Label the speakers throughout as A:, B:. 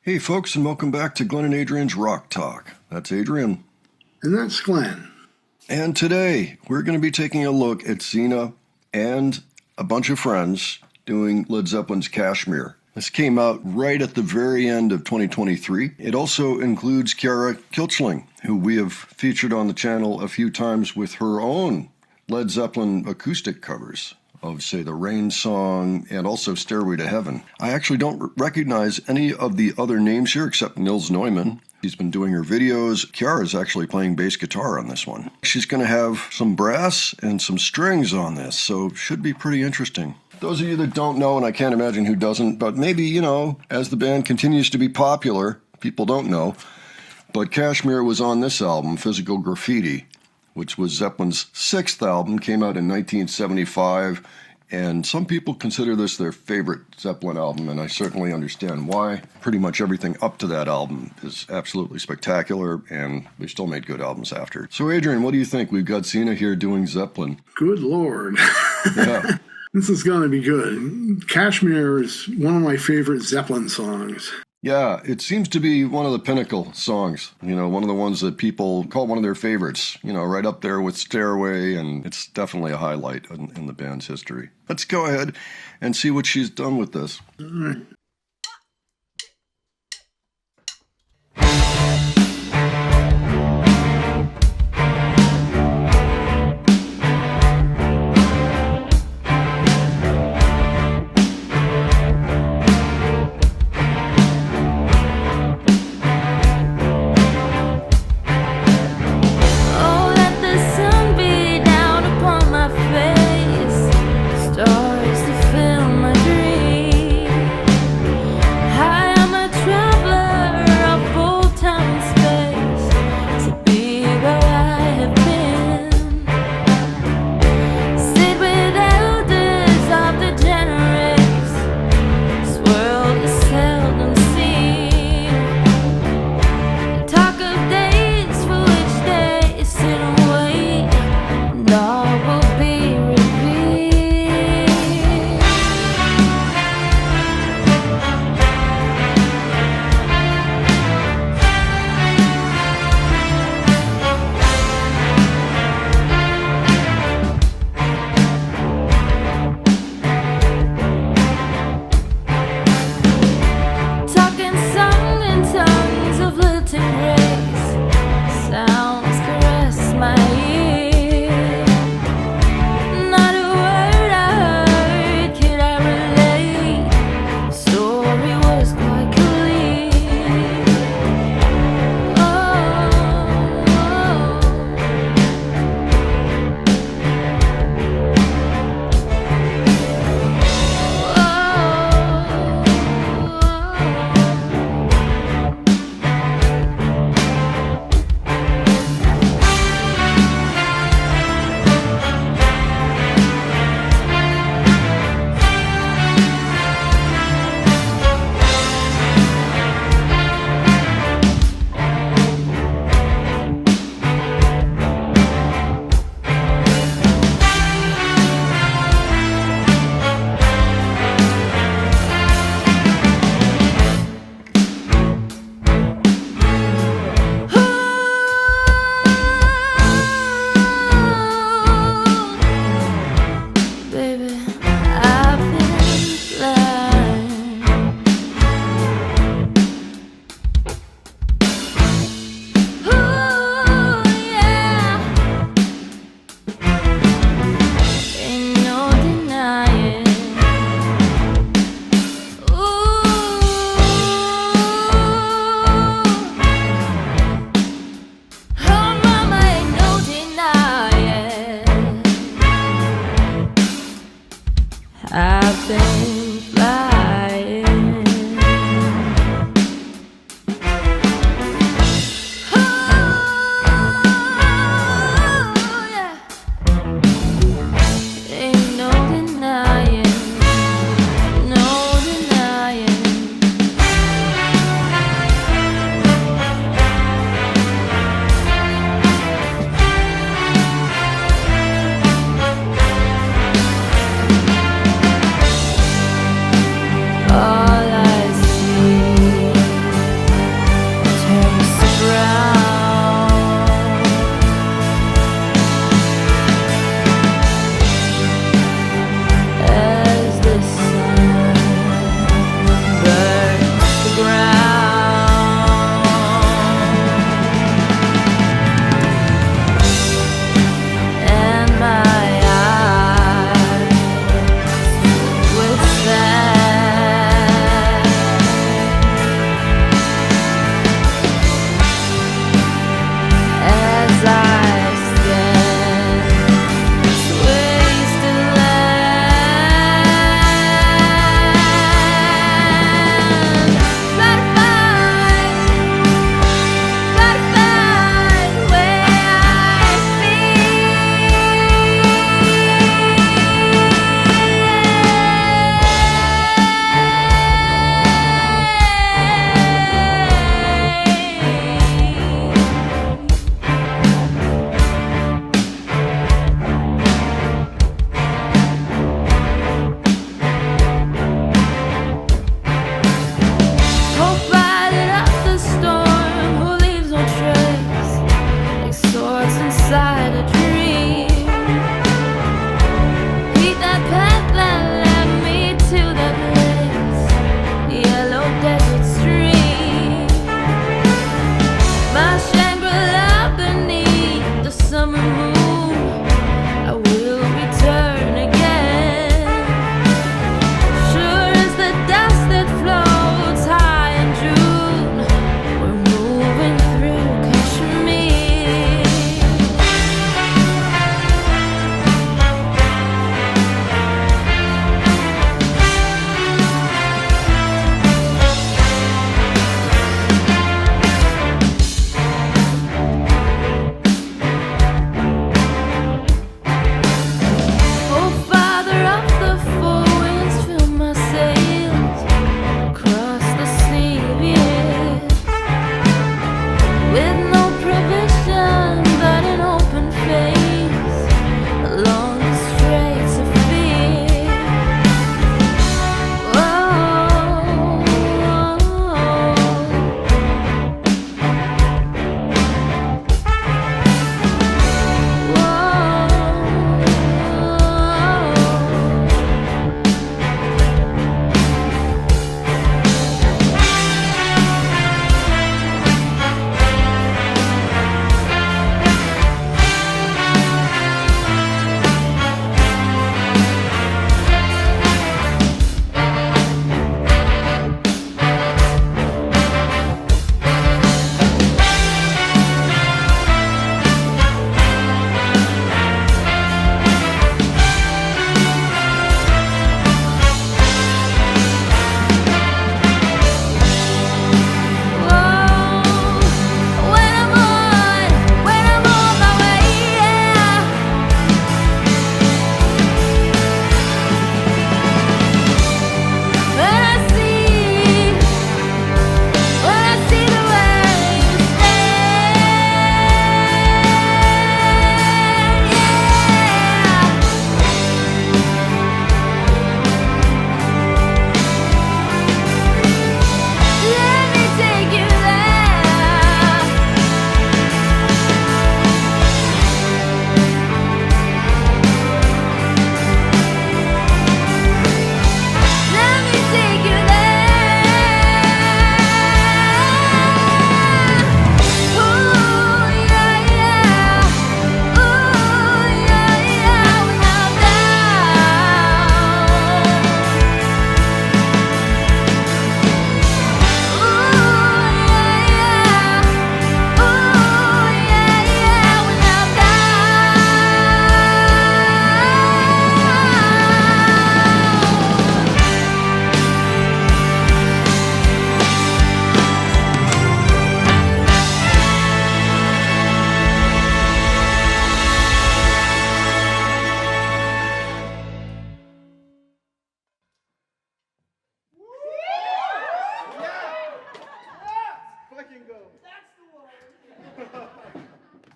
A: Hey folks, and welcome back to Glenn and Adrian's Rock Talk. That's Adrian.
B: And that's Glenn.
A: And today we're going to be taking a look at Sina and a bunch of friends doing Led Zeppelin's Kashmir. This came out right at the very end of 2023. It also includes Kiara Kilchling, who we have featured on the channel a few times with her own Led Zeppelin acoustic covers of, say, the Rain Song and also Stairway to Heaven. I actually don't recognize any of the other names here except Nils Neumann. She's been doing her videos. Kiara's actually playing bass guitar on this one. She's going to have some brass and some strings on this, so should be pretty interesting. Those of you that don't know, and I can't imagine who doesn't, but maybe, as the band continues to be popular, people don't know, but Kashmir was on this album, Physical Graffiti, which was Zeppelin's sixth album, came out in 1975, and some people consider this their favorite Zeppelin album, and I certainly understand why. Pretty much everything up to that album is absolutely spectacular, and they still made good albums after. So Adrian, what do you think? We've got Sina here doing Zeppelin.
B: Good Lord.
A: Yeah.
B: This is going to be good. Kashmir is one of my favorite Zeppelin songs.
A: Yeah, it seems to be one of the pinnacle songs, one of the ones that people call one of their favorites, right up there with Stairway, and it's definitely a highlight in the band's history. Let's go ahead and see what she's done with this.
B: All right.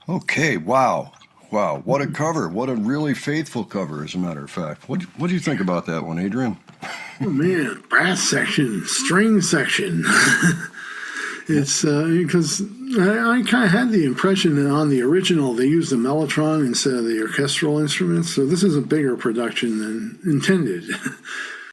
A: Okay, wow. Wow, what a cover. What a really faithful cover, as a matter of fact. What do you think about that one, Adrian?
B: Oh man, brass section, string section. It's because I kind of had the impression that on the original they used the mellotron instead of the orchestral instruments, so this is a bigger production than intended.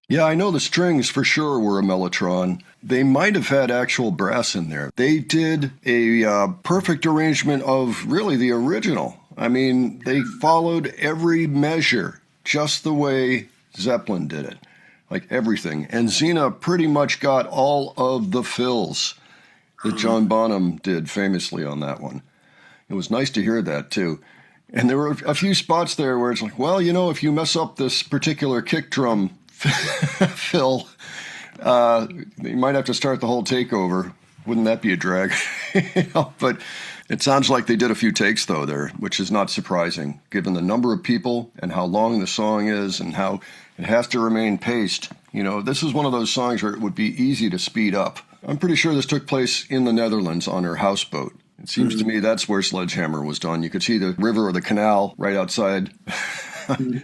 A: Yeah, I know the strings for sure were a mellotron. They might have had actual brass in there. They did a perfect arrangement of really the original. I mean, they followed every measure just the way Zeppelin did it, like everything. And Sina pretty much got all of the fills that John Bonham did famously on that one. It was nice to hear that too. And there were a few spots there where it's like, well, you know, if you mess up this particular kick drum fill, you might have to start the whole takeover. Wouldn't that be a drag? But it sounds like they did a few takes though there, which is not surprising given the number of people and how long the song is and how it has to remain paced. You know, this is one of those songs where it would be easy to speed up. I'm pretty sure this took place in the Netherlands on her houseboat. It seems to me that's where Sledgehammer was done. You could see the river or the canal right outside.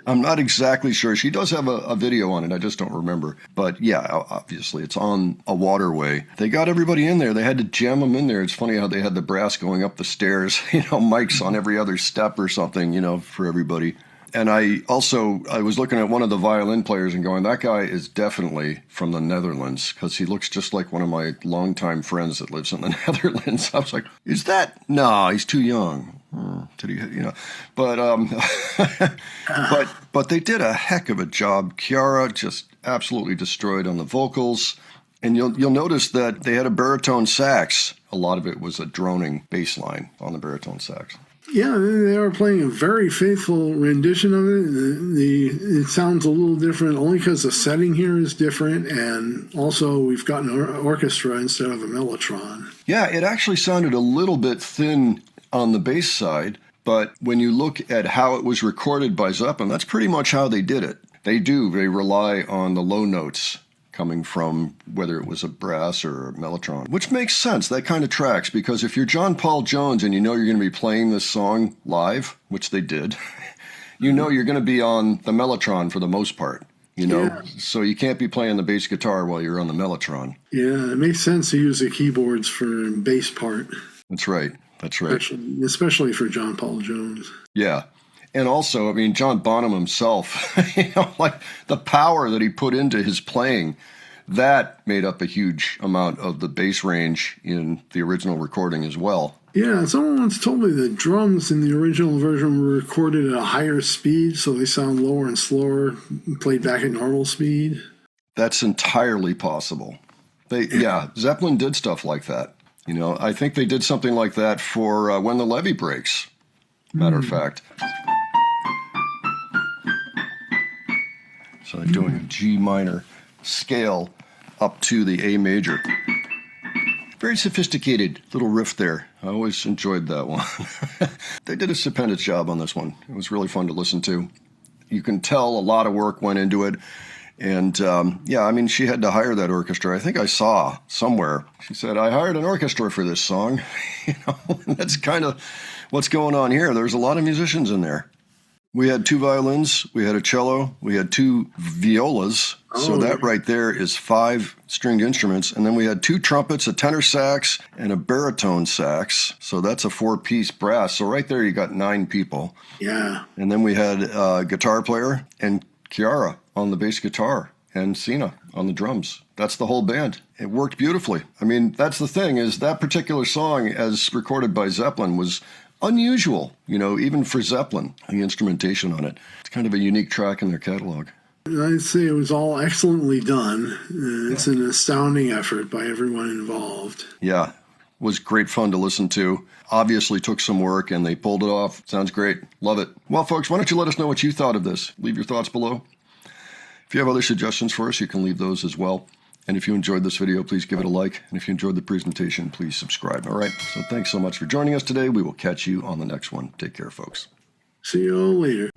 A: I'm not exactly sure. She does have a video on it. I just don't remember. But yeah, obviously it's on a waterway. They got everybody in there. They had to jam them in there. It's funny how they had the brass going up the stairs, mics on every other step or something, for everybody. And I was looking at one of the violin players and going, that guy is definitely from the Netherlands because he looks just like one of my longtime friends that lives in the Netherlands. I was like, is that? No, he's too young. Did he, but they did a heck of a job. Chiara just absolutely destroyed on the vocals. And you'll notice that they had a baritone sax. A lot of it was a droning bass line on the baritone sax.
B: Yeah, they are playing a very faithful rendition of it. It sounds a little different only because the setting here is different, and also we've got an orchestra instead of a mellotron.
A: Yeah, it actually sounded a little bit thin on the bass side, but when you look at how it was recorded by Zeppelin, that's pretty much how they did it. They rely on the low notes coming from whether it was a brass or a mellotron, which makes sense. That kind of tracks, because if you're John Paul Jones and you know you're going to be playing this song live, which they did, you know you're going to be on the mellotron for the most part,
B: Yeah.
A: So you can't be playing the bass guitar while you're on the mellotron.
B: Yeah, it makes sense to use the keyboards for bass part.
A: That's right.
B: Especially for John Paul Jones.
A: Yeah. And also, I mean, John Bonham himself, like the power that he put into his playing, that made up a huge amount of the bass range in the original recording as well.
B: Yeah, someone once told me that drums in the original version were recorded at a higher speed, so they sound lower and slower, played back at normal speed.
A: That's entirely possible. Zeppelin did stuff like that. I think they did something like that for When the Levee Breaks, matter of fact. So they're doing a G minor scale up to the A major. Very sophisticated little riff there. I always enjoyed that one. They did a stupendous job on this one. It was really fun to listen to. You can tell a lot of work went into it. And she had to hire that orchestra. I think I saw somewhere. She said, I hired an orchestra for this song. And that's kind of what's going on here. There's a lot of musicians in there. We had 2 violins, we had a cello, we had 2 violas. So that right there is 5 stringed instruments. And then we had 2 trumpets, a tenor sax, and a baritone sax. So that's a 4-piece brass. So right there you got 9 people.
B: Yeah.
A: And then we had a guitar player and Chiara on the bass guitar and Sina on the drums. That's the whole band. It worked beautifully. I mean, that's the thing, is that particular song as recorded by Zeppelin was unusual, even for Zeppelin, the instrumentation on it. It's kind of a unique track in their catalog.
B: I'd say it was all excellently done. It's an astounding effort by everyone involved.
A: Yeah, it was great fun to listen to. Obviously took some work and they pulled it off. Sounds great. Love it. Well, folks, why don't you let us know what you thought of this? Leave your thoughts below. If you have other suggestions for us, you can leave those as well. And if you enjoyed this video, please give it a like. And if you enjoyed the presentation, please subscribe. All right. So thanks so much for joining us today. We will catch you on the next one. Take care, folks.
B: See you all later.